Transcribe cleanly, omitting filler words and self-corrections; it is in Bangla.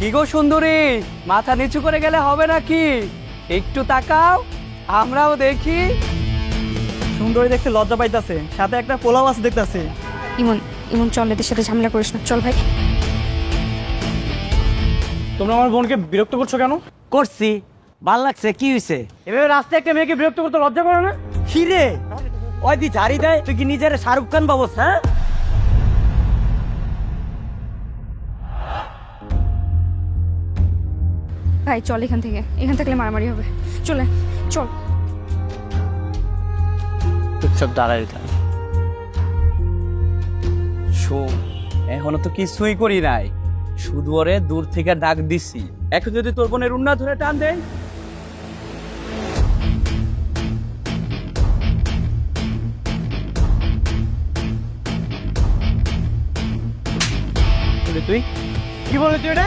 কি গো সুন্দরী, মাথা নিচু করে গেলে হবে নাকি? একটু তাকাও, আমরাও দেখি। সুন্দরী দেখতে লজ্জা পাইতাছে, সাথে একটা পোলাও আছে দেখতাছে। ইমন ইমন চল, এদের সাথে ঝামেলা করিস না, চল ভাই। তোমরা আমার বোনকে বিরক্ত করছো কেন? করছি, ভাল লাগছে, কি হয়েছে? এভাবে রাস্তায় একটা মেয়েকে বিরক্ত করতে লজ্জা করে না? কি রে, ওই দি ঝাড়ি দেয়, তুই কি নিজের শাহরুখ খান বাবস? হ্যাঁ, ভাই চল এখান থেকে, এখান থাকলে মারামারি হবে। চলে চল। চুপচাপ দাঁড়াই থাক। শোন, এখনো তো কিছুই করি নাই, শুধু ওরে দূর থেকে ডাক দিছি। এখন যদি তোর বোনের উন্না ধরে টান দেয়, তুই কি বলে তুই এটা?